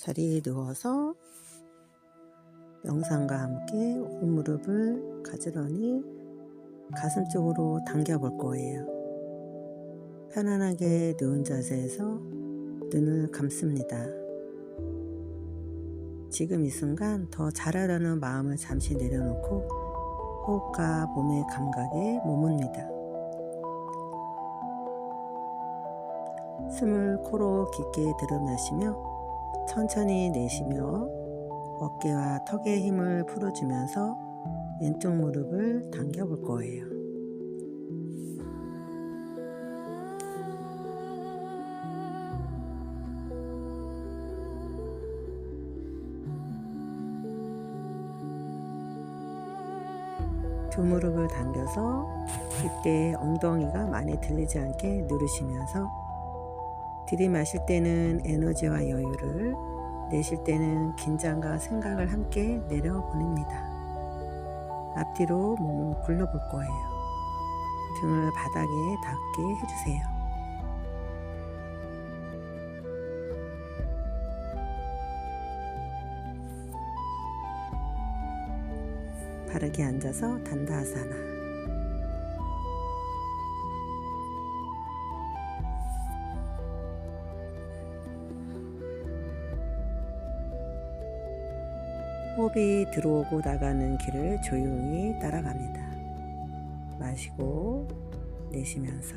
자리에 누워서 명상과 함께 오른무릎을 가지런히 가슴 쪽으로 당겨 볼 거예요. 편안하게 누운 자세에서 눈을 감습니다. 지금 이 순간 더 잘하려는 마음을 잠시 내려놓고 호흡과 몸의 감각에 머뭅니다. 숨을 코로 깊게 들이마시며 천천히 내쉬며 어깨와 턱에 힘을 풀어주면서 왼쪽 무릎을 당겨 볼 거예요. 두 무릎을 당겨서 이때 엉덩이가 많이 들리지 않게 누르시면서 들이마실 때는 에너지와 여유를, 내쉴 때는 긴장과 생각을 함께 내려보냅니다. 앞뒤로 몸을 굴려볼 거예요. 등을 바닥에 닿게 해주세요. 바르게 앉아서 단다하사나. 호흡이 들어오고 나가는 길을 조용히 따라갑니다. 마시고 내쉬면서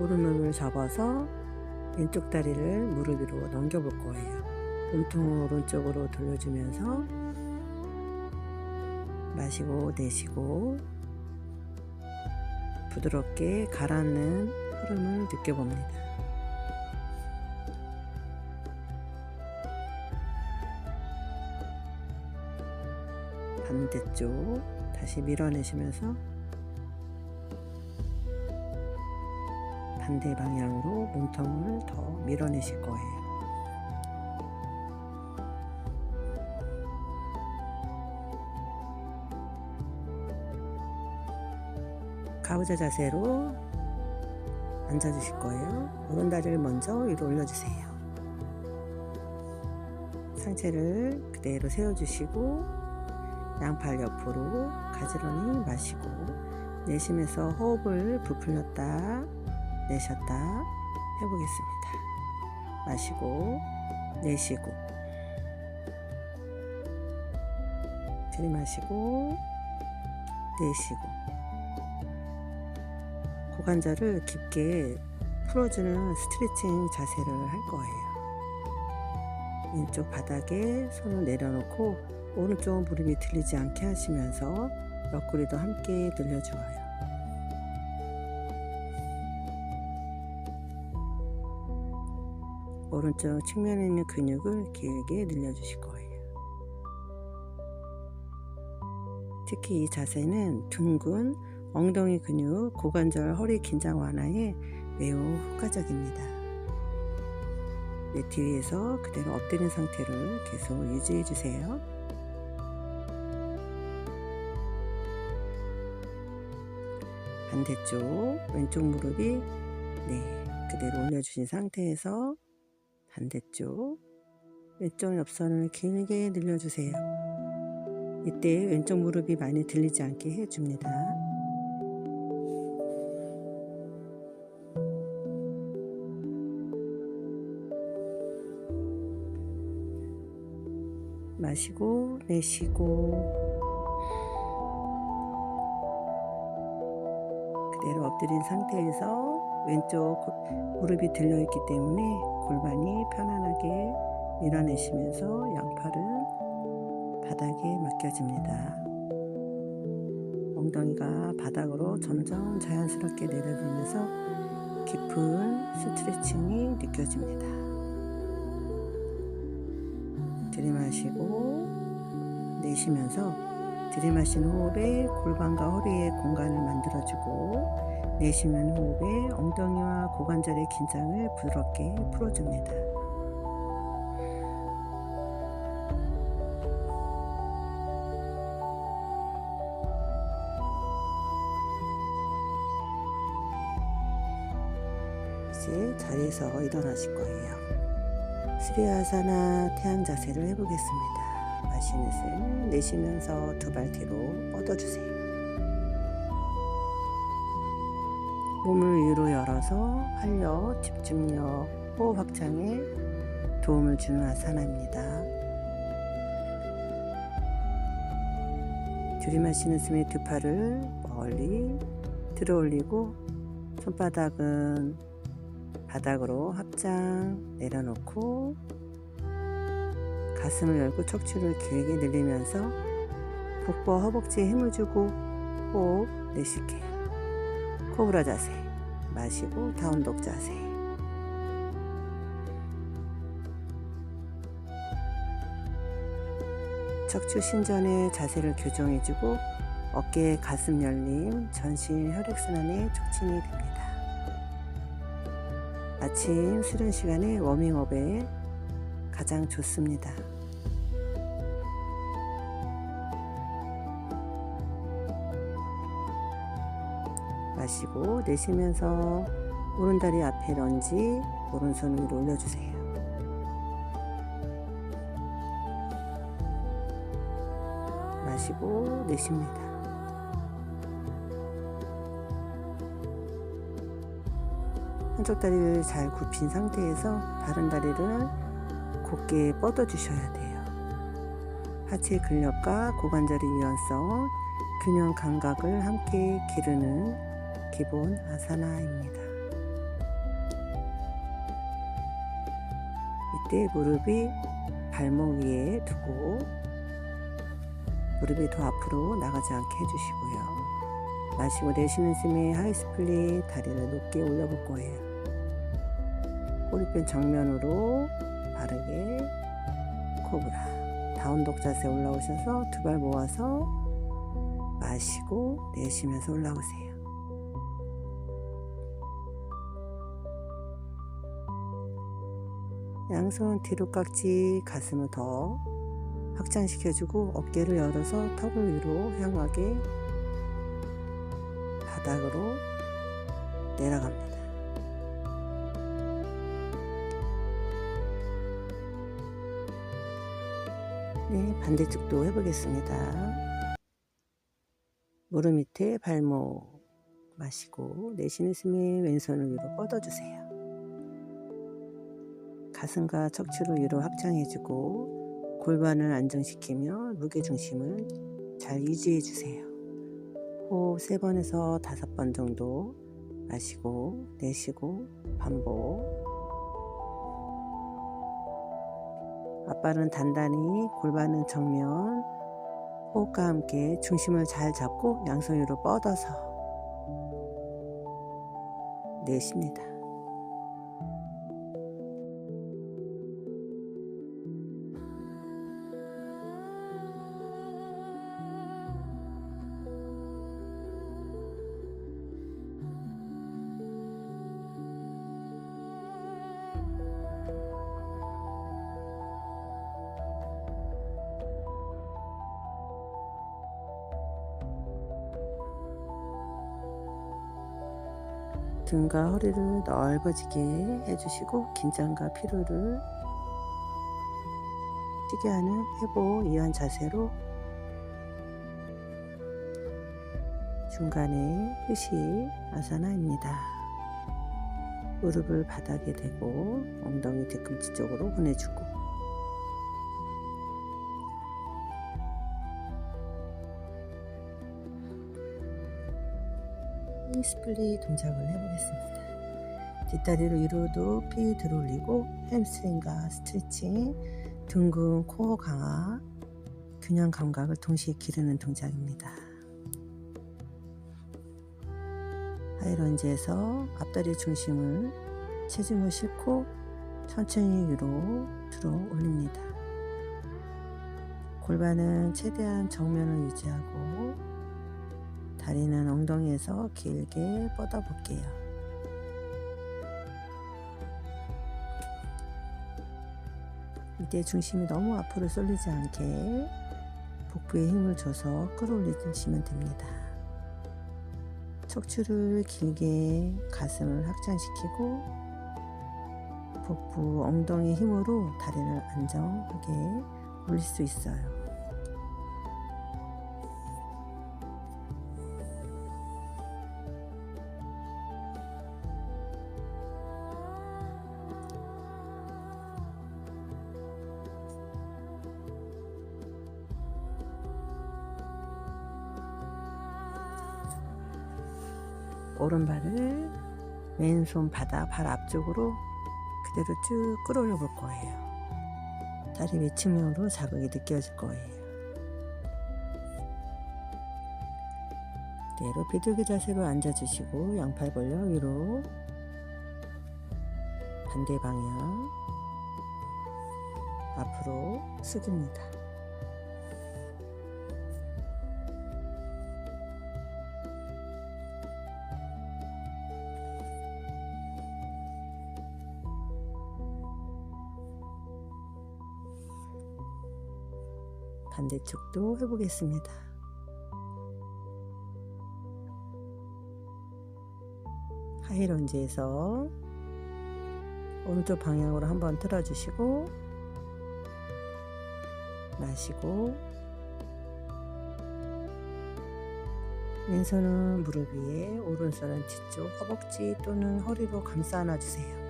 오른무릎을 접어서 왼쪽 다리를 무릎 위로 넘겨볼 거예요. 몸통을 오른쪽으로 돌려주면서 마시고 내쉬고 부드럽게 가라앉는 흐름을 느껴봅니다. 반대쪽 다시 밀어내시면서 반대 방향으로 몸통을 더 밀어내실 거예요. 가부좌 자세로 앉아주실 거예요. 오른다리를 먼저 위로 올려주세요. 상체를 그대로 세워주시고 양팔 옆으로 가지런히 마시고 내쉬면서 호흡을 부풀렸다 내쉬었다 해보겠습니다. 마시고 내쉬고 들이마시고 내쉬고 고관절을 깊게 풀어주는 스트레칭 자세를 할 거예요. 왼쪽 바닥에 손을 내려놓고 오른쪽 무릎이 들리지 않게 하시면서 옆구리도 함께 늘려주어요. 오른쪽 측면에 있는 근육을 길게 늘려주실 거예요. 특히 이 자세는 둥근 엉덩이 근육, 고관절, 허리 긴장 완화에 매우 효과적입니다. 매트 위에서 그대로 엎드린 상태를 계속 유지해 주세요. 반대쪽 왼쪽 무릎이 그대로 올려주신 상태에서 반대쪽 왼쪽 옆선을 길게 늘려주세요. 이때 왼쪽 무릎이 많이 들리지 않게 해줍니다. 마시고 내쉬고 그대로 엎드린 상태에서 왼쪽 무릎이 들려있기 때문에 골반이 편안하게 밀어내시면서 양팔은 바닥에 맡겨집니다. 엉덩이가 바닥으로 점점 자연스럽게 내려들면서 깊은 스트레칭이 느껴집니다. 들이마시고 내쉬면서 들이마신 호흡에 골반과 허리에 공간을 만들어주고 내쉬는 호흡에 엉덩이와 고관절의 긴장을 부드럽게 풀어줍니다. 이제 자리에서 일어나실 거예요. 스리아사나 태양 자세를 해보겠습니다. 마시는 숨 내쉬면서 두 발 뒤로 뻗어주세요. 몸을 위로 열어서 활력, 집중력, 호흡 확장에 도움을 주는 아사나입니다. 들이마시는 숨에 두 팔을 멀리 들어 올리고 손바닥은 바닥으로 합장 내려놓고 가슴을 열고 척추를 길게 늘리면서 복부와 허벅지에 힘을 주고 호흡 내쉴게요. 코브라 자세 마시고 다운독 자세. 척추 신전의 자세를 교정해주고 어깨 가슴 열림, 전신 혈액순환에 촉진이 됩니다. 아침 수련 시간에 워밍업에 가장 좋습니다. 마시고 내쉬면서 오른다리 앞에 런지, 오른손 위로 올려주세요. 마시고 내쉽니다. 한쪽 다리를 잘 굽힌 상태에서 다른 다리를 곧게 뻗어 주셔야 돼요. 하체 근력과 고관절의 유연성, 균형 감각을 함께 기르는 기본 아사나입니다. 이때 무릎이 발목 위에 두고 무릎이 더 앞으로 나가지 않게 해주시고요. 마시고 내쉬는 숨에 하이스플릿 다리를 높게 올려볼 거예요. 꼬리뼈 정면으로 바르게 코브라 다운독 자세 올라오셔서 두 발 모아서 마시고 내쉬면서 올라오세요. 양손 뒤로 깍지 가슴을 더 확장시켜주고 어깨를 열어서 턱을 위로 향하게 바닥으로 내려갑니다. 네, 반대쪽도 해보겠습니다. 무릎 밑에 발목 마시고 내쉬는 숨에 왼손을 위로 뻗어주세요. 가슴과 척추를 위로 확장해주고 골반을 안정시키며 무게중심을 잘 유지해주세요. 호흡 3번에서 5번 정도 마시고 내쉬고 반복. 앞발은 단단히, 골반은 정면. 호흡과 함께 중심을 잘 잡고 양손 위로 뻗어서 내쉽니다. 등과 허리를 넓어지게 해주시고 긴장과 피로를 쉬게 하는 회복 이완 자세로 중간에 휴식 아사나입니다. 무릎을 바닥에 대고 엉덩이 뒤꿈치 쪽으로 보내주고 스플릿 동작을 해보겠습니다. 뒷다리를 위로 높이 들어 올리고 햄스트링과 스트레칭, 둥근 코어 강화, 균형 감각을 동시에 기르는 동작입니다. 하이런지에서 앞다리 중심을 체중을 싣고 천천히 위로 들어 올립니다. 골반은 최대한 정면을 유지하고 다리는 엉덩이에서 길게 뻗어 볼게요. 이때 중심이 너무 앞으로 쏠리지 않게 복부에 힘을 줘서 끌어올리시면 됩니다. 척추를 길게 가슴을 확장시키고 복부, 엉덩이 힘으로 다리를 안정하게 올릴 수 있어요. 오른발을 왼손 바닥 발 앞쪽으로 그대로 쭉 끌어올려 볼 거예요. 다리 위측면으로 자극이 느껴질 거예요. 그대로 비둘기 자세로 앉아주시고 양팔 벌려 위로 반대 방향 앞으로 숙입니다. 반대쪽도 해보겠습니다. 하이런지에서 오른쪽 방향으로 한번 틀어주시고 마시고 왼손은 무릎 위에 오른손은 뒤쪽 허벅지 또는 허리로 감싸 안아주세요.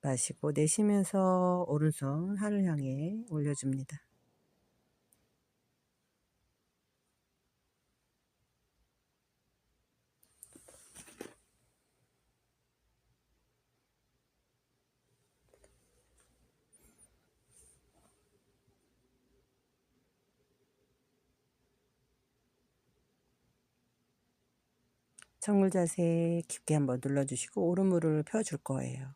마시고 내쉬면서 오른손 하늘 향해 올려줍니다. 정물 자세 깊게 한번 눌러주시고 오른 무릎을 펴줄 거예요.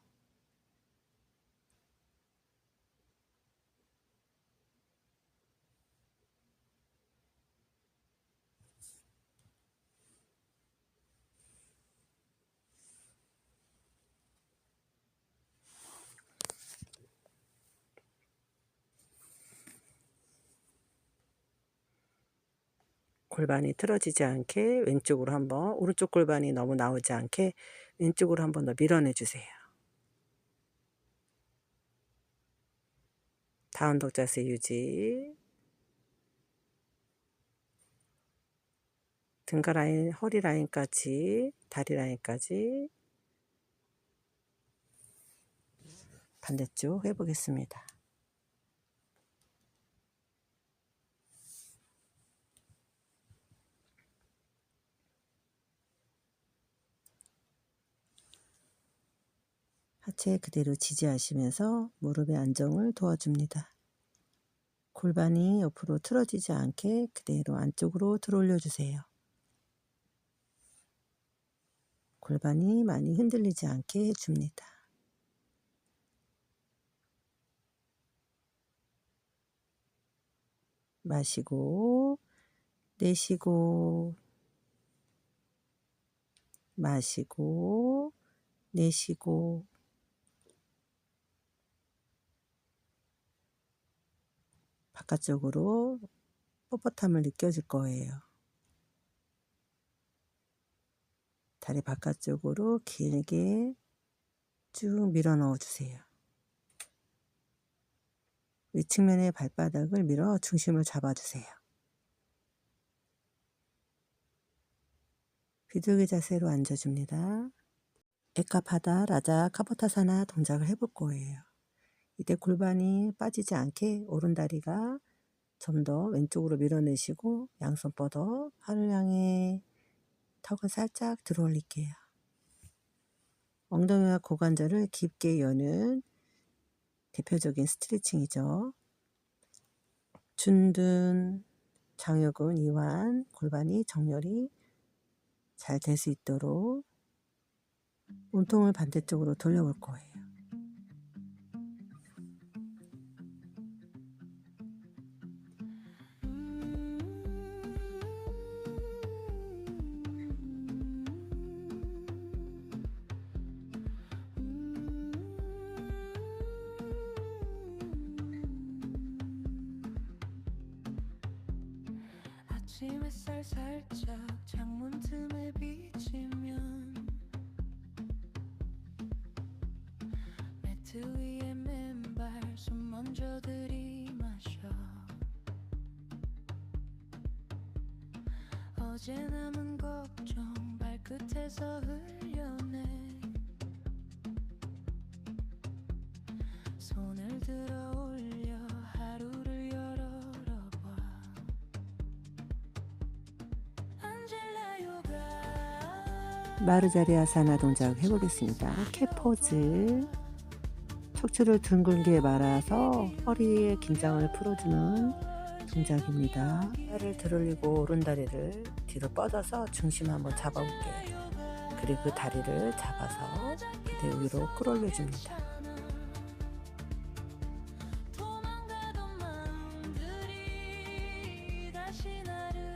골반이 틀어지지 않게 왼쪽으로 한번, 오른쪽 골반이 너무 나오지 않게 왼쪽으로 한번 더 밀어내 주세요. 다운독 자세 유지. 등가 라인, 허리 라인까지, 다리 라인까지. 반대쪽 해보겠습니다. 하체 그대로 지지하시면서 무릎의 안정을 도와줍니다. 골반이 옆으로 틀어지지 않게 그대로 안쪽으로 들어올려 주세요. 골반이 많이 흔들리지 않게 해줍니다. 마시고 내쉬고 마시고 내쉬고 바깥쪽으로 뻣뻣함을 느껴질 거예요. 다리 바깥쪽으로 길게 쭉 밀어 넣어 주세요. 위측면의 발바닥을 밀어 중심을 잡아주세요. 비둘기 자세로 앉아줍니다. 에카파다 라자 카포타사나 동작을 해볼 거예요. 이때 골반이 빠지지 않게 오른다리가 좀 더 왼쪽으로 밀어내시고 양손 뻗어 하늘 향해 턱을 살짝 들어 올릴게요. 엉덩이와 고관절을 깊게 여는 대표적인 스트레칭이죠. 준둔, 장요근, 이완, 골반이 정렬이 잘 될 수 있도록 몸통을 반대쪽으로 돌려볼 거예요. 아침 햇살 살짝 창문 틈에 비치면 매트 위에 맨발 숨 먼저 들이마셔 어제 남은 걱정 발끝에서 흘려내 손을 들어 올려 하루를 열어봐 안젤라 요가 마르자리 아사나 동작 해보겠습니다. 캣 포즈. 척추를 둥글게 말아서 허리의 긴장을 풀어주는 동작입니다. 팔을 들올리고 오른다리를 뒤로 뻗어서 중심 한번 잡아볼게요. 그리고 그 다리를 잡아서 그대 위로 끌어올려줍니다. 도망가던 마음들이 다시 나를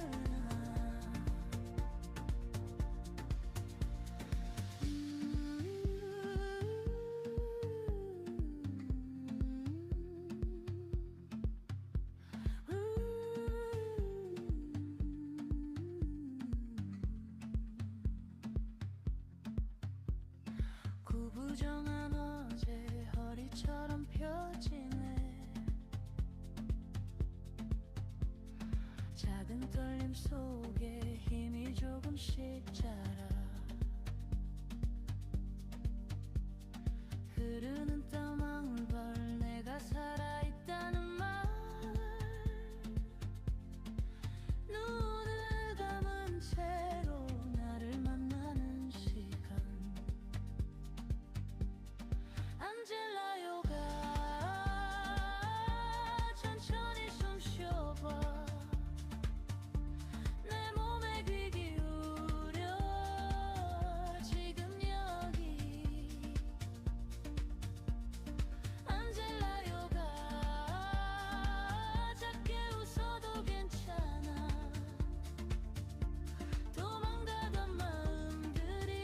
구부정한 어제 허리처럼 펴지네 작은 떨림 속에 힘이 조금씩 자라 흐르는 땀방울 내가 살아있다는 말 눈을 감은 채로 나를 만나는 시간 안젤라 요가 천천히 숨 쉬어봐 내 몸에 귀 기울여 지금 여기 안젤라 요가 작게 웃어도 괜찮아 도망가던 마음들이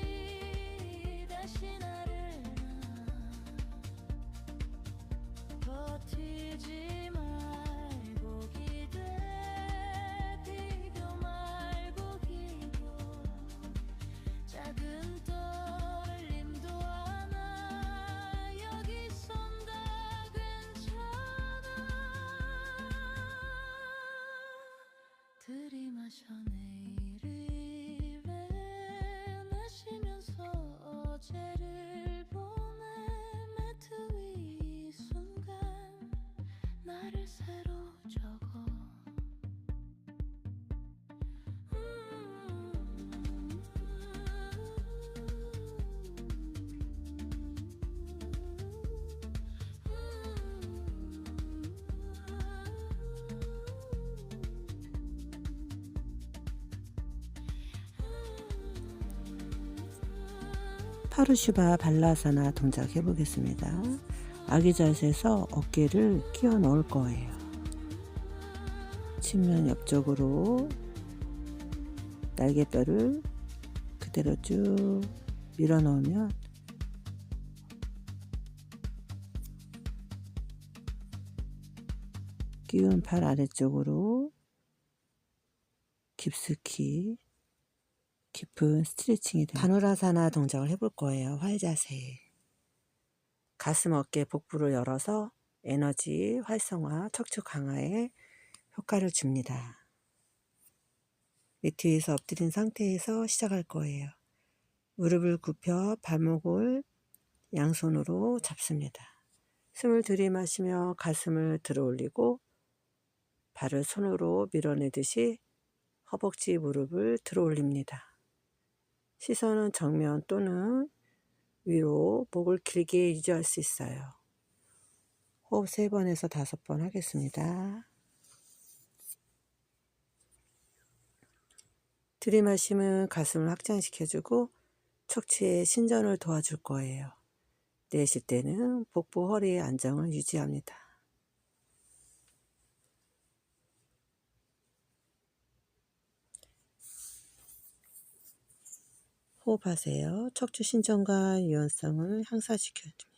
다시 나를 버티지 말고 기대 비교 말고 기도 작은 떨림도 하나 여기선 다 괜찮아 들이마셔 내일을 마시면서 어제를 보내 매트 위 이 순간 나를 새로 적어 파르슈바 발라사나 동작 해보겠습니다. 아기 자세에서 어깨를 끼워 넣을 거예요. 측면 옆쪽으로 날개뼈를 그대로 쭉 밀어 넣으면 끼운 팔 아래쪽으로 깊숙이 깊은 스트레칭이 됩니다. 다누라사나 동작을 해볼 거예요. 활자세. 가슴, 어깨, 복부를 열어서 에너지 활성화, 척추 강화에 효과를 줍니다. 매트 위에서 엎드린 상태에서 시작할 거예요. 무릎을 굽혀 발목을 양손으로 잡습니다. 숨을 들이마시며 가슴을 들어 올리고 발을 손으로 밀어내듯이 허벅지 무릎을 들어 올립니다. 시선은 정면 또는 위로 목을 길게 유지할 수 있어요. 호흡 3번에서 5번 하겠습니다. 들이마시면 가슴을 확장시켜주고 척추의 신전을 도와줄 거예요. 내쉴 때는 복부 허리의 안정을 유지합니다. 호흡하세요. 척추 신전과 유연성을 향상시켜줍니다.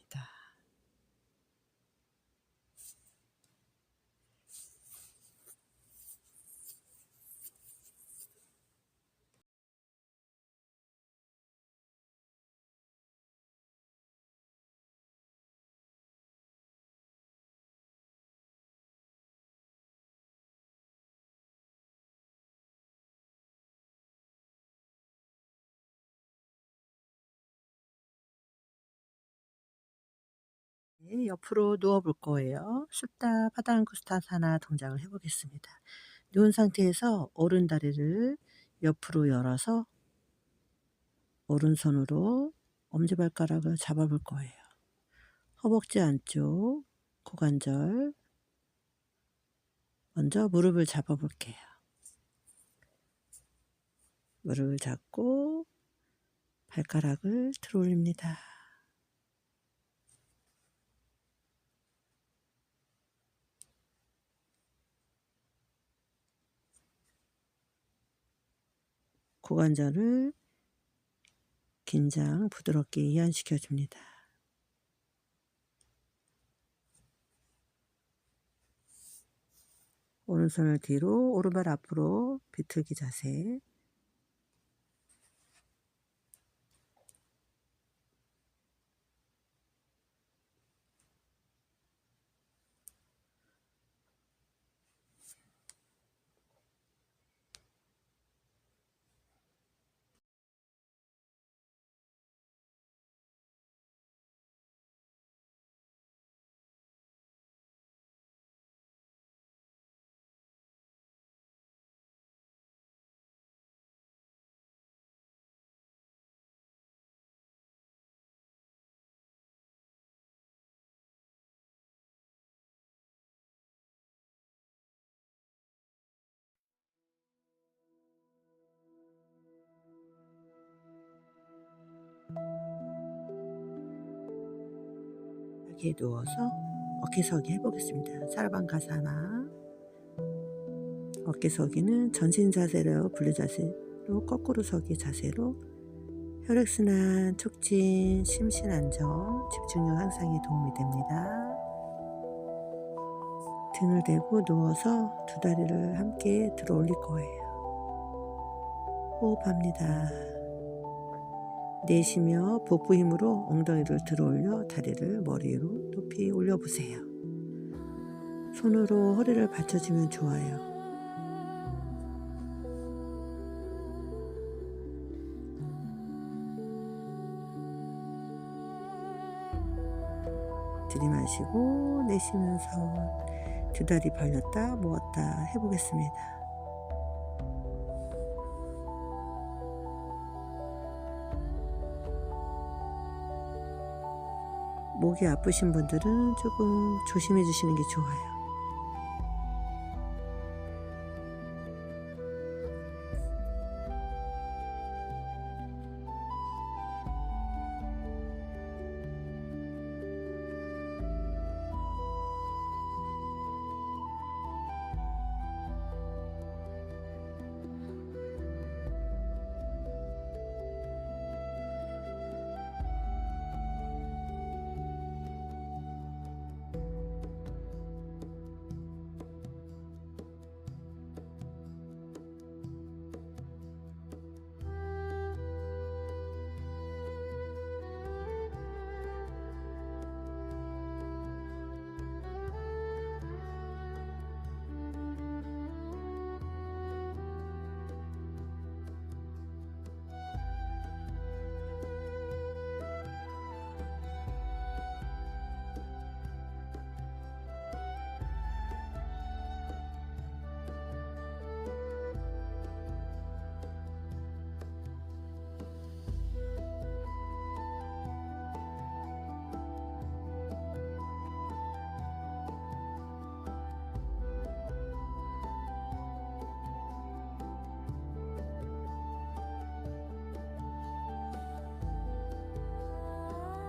네, 옆으로 누워 볼 거예요. 숫다 파단쿠스타사나 동작을 해 보겠습니다. 누운 상태에서 오른다리를 옆으로 열어서 오른손으로 엄지발가락을 잡아 볼 거예요. 허벅지 안쪽 고관절 먼저 무릎을 잡아 볼게요. 무릎을 잡고 발가락을 들어 올립니다. 고관절을 긴장 부드럽게 이완시켜 줍니다. 오른손을 뒤로 오른발 앞으로 비틀기 자세. 이렇게 누워서 어깨서기 해보겠습니다. 사르방가사나. 어깨서기는 전신 자세로 분리 자세로 거꾸로 서기 자세로 혈액순환 촉진, 심신 안정, 집중력 향상에 도움이 됩니다. 등을 대고 누워서 두 다리를 함께 들어 올릴 거예요. 호흡합니다. 내쉬며 복부 힘으로 엉덩이를 들어 올려 다리를 머리 위로 높이 올려보세요. 손으로 허리를 받쳐주면 좋아요. 들이마시고 내쉬면서 두 다리 벌렸다 모았다 해보겠습니다. 목이 아프신 분들은 조금 조심해 주시는 게 좋아요.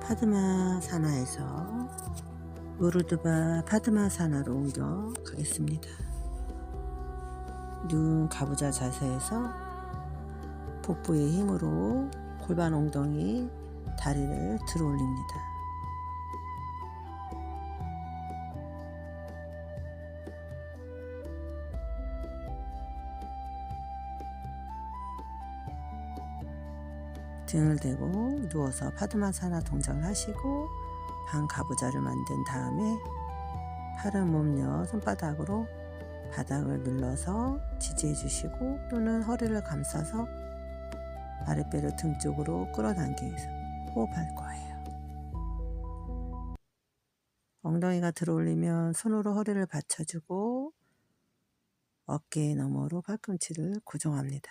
파드마사나에서 우르드바 파드마사나로 옮겨 가겠습니다. 누운 가부좌 자세에서 복부의 힘으로 골반 엉덩이 다리를 들어 올립니다. 등을 대고 누워서 파드마사나 동작을 하시고 반가부좌를 만든 다음에 팔은 몸녀 손바닥으로 바닥을 눌러서 지지해 주시고 또는 허리를 감싸서 아랫배를 등 쪽으로 끌어당기면서 호흡할 거예요. 엉덩이가 들어올리면 손으로 허리를 받쳐주고 어깨 너머로 팔꿈치를 고정합니다.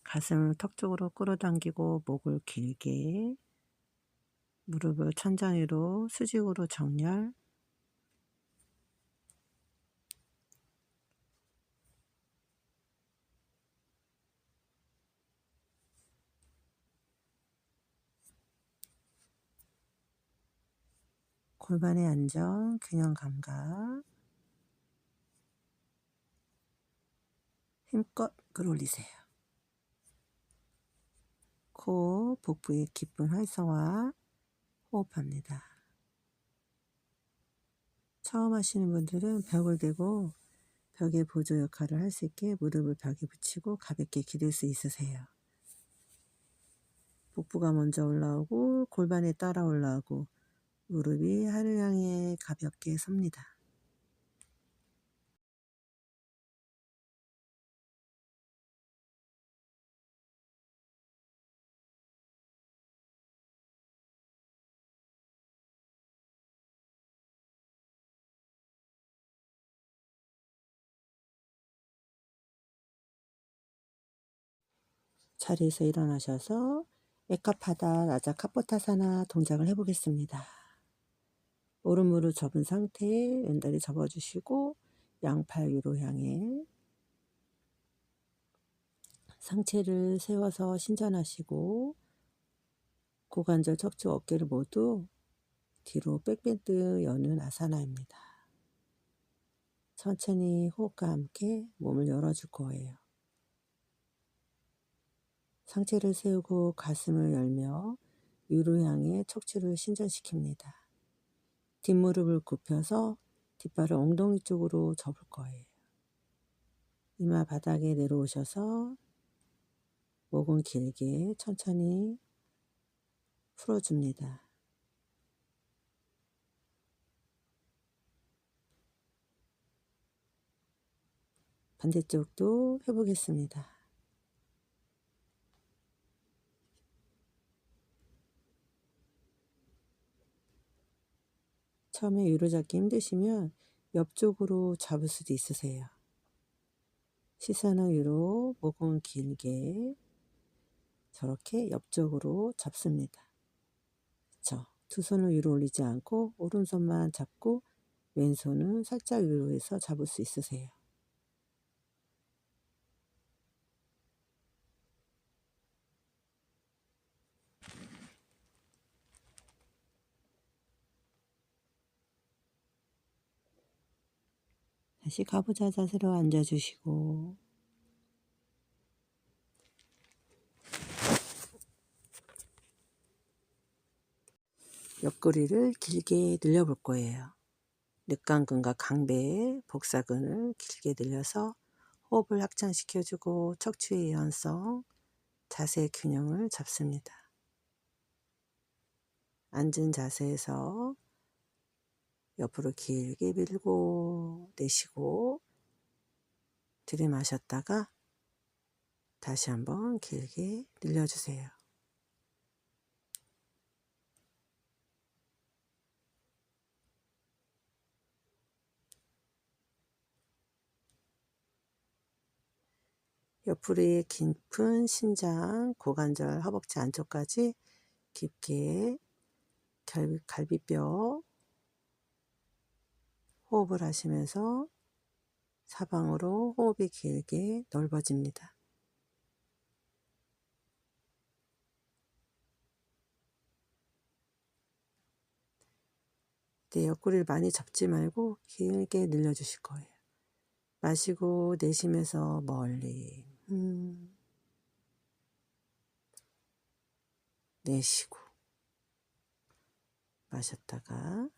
가슴을 턱 쪽으로 끌어당기고 목을 길게, 무릎을 천장 위로 수직으로 정렬. 골반의 안정, 균형 감각. 힘껏 끌어올리세요. 코, 복부의 깊은 활성화 호흡합니다. 처음 하시는 분들은 벽을 대고 벽의 보조 역할을 할 수 있게 무릎을 벽에 붙이고 가볍게 기댈 수 있으세요. 복부가 먼저 올라오고 골반에 따라 올라오고 무릎이 하늘 향해 가볍게 섭니다. 자리에서 일어나셔서 에카파다 라자 카포타사나 동작을 해보겠습니다. 오른 무릎 접은 상태에 왼다리 접어주시고 양팔 위로 향해 상체를 세워서 신전하시고 고관절, 척추, 어깨를 모두 뒤로 백밴드 여는 아사나입니다. 천천히 호흡과 함께 몸을 열어줄 거예요. 상체를 세우고 가슴을 열며 위로 향해 척추를 신전시킵니다. 뒷무릎을 굽혀서 뒷발을 엉덩이 쪽으로 접을 거예요. 이마 바닥에 내려오셔서 목은 길게 천천히 풀어줍니다. 반대쪽도 해보겠습니다. 처음에 위로 잡기 힘드시면 옆쪽으로 잡을 수도 있으세요. 시선은 위로, 목은 길게 저렇게 옆쪽으로 잡습니다. 그쵸? 두 손을 위로 올리지 않고 오른손만 잡고 왼손은 살짝 위로 해서 잡을 수 있으세요. 다시 가부좌 자세로 앉아주시고 옆구리를 길게 늘려볼 거예요. 늑간근과 강배, 복사근을 길게 늘려서 호흡을 확장시켜주고 척추의 유연성, 자세 균형을 잡습니다. 앉은 자세에서 옆으로 길게 밀고 내쉬고 들이마셨다가 다시 한번 길게 늘려주세요. 옆구리의 깊은 심장, 고관절, 허벅지 안쪽까지 깊게 갈비뼈 호흡을 하시면서 사방으로 호흡이 길게 넓어집니다. 네, 옆구리를 많이 접지 말고 길게 늘려주실 거예요. 마시고 내쉬면서 멀리 내쉬고 마셨다가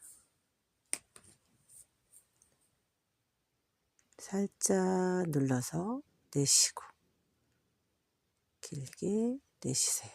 살짝 눌러서 내쉬고 길게 내쉬세요.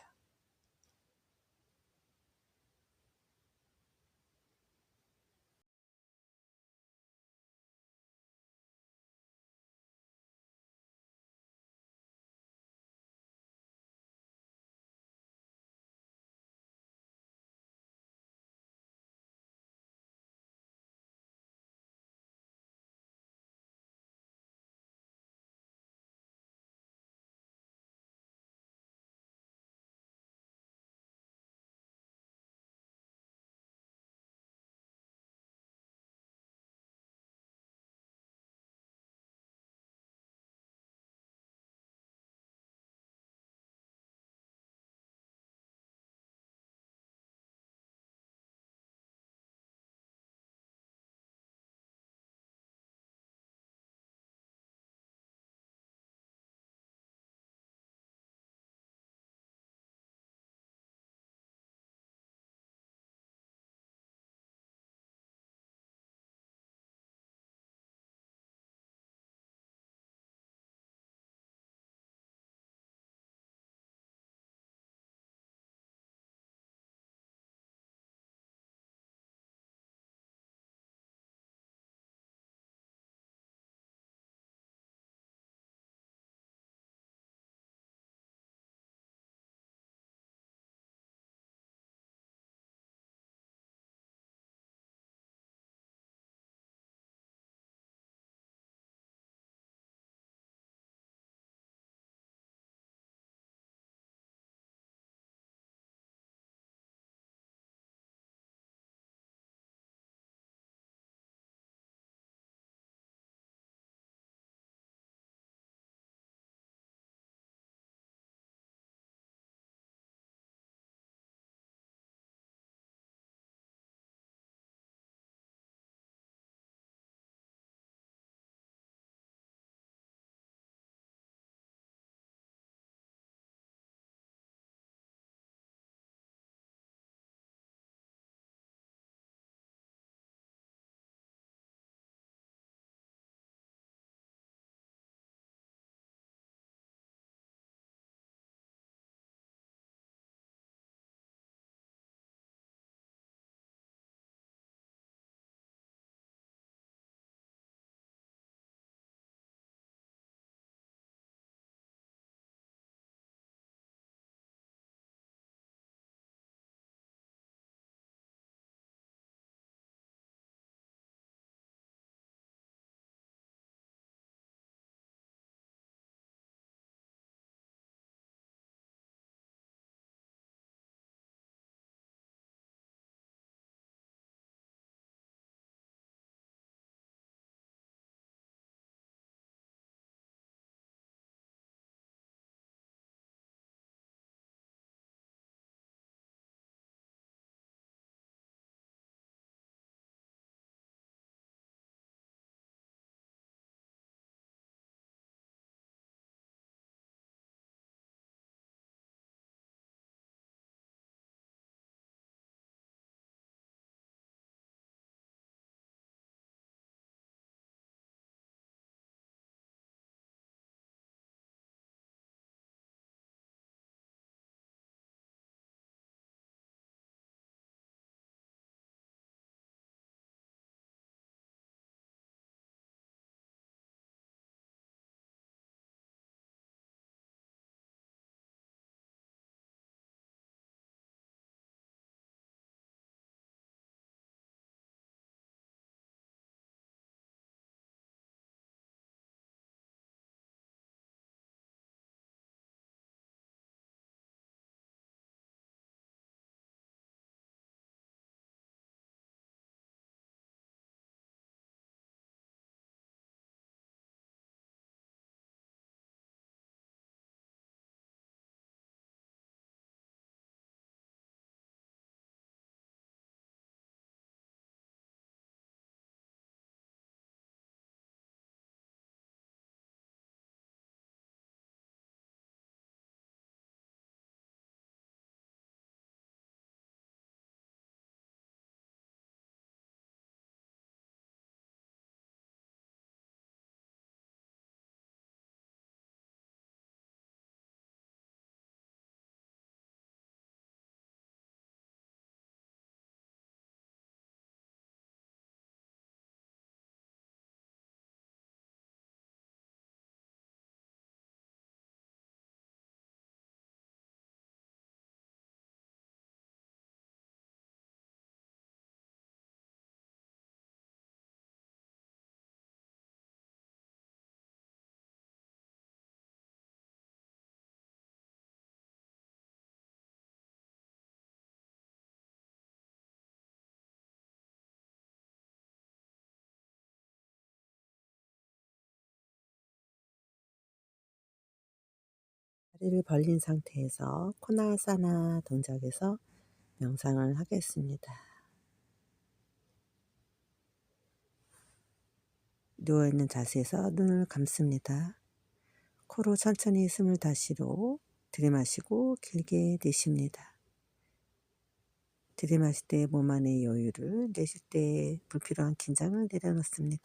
다리를 벌린 상태에서 코나사나 동작에서 명상을 하겠습니다. 누워있는 자세에서 눈을 감습니다. 코로 천천히 숨을 다시로 들이마시고 길게 내쉽니다. 들이마실 때 몸 안의 여유를, 내쉴 때 불필요한 긴장을 내려놓습니다.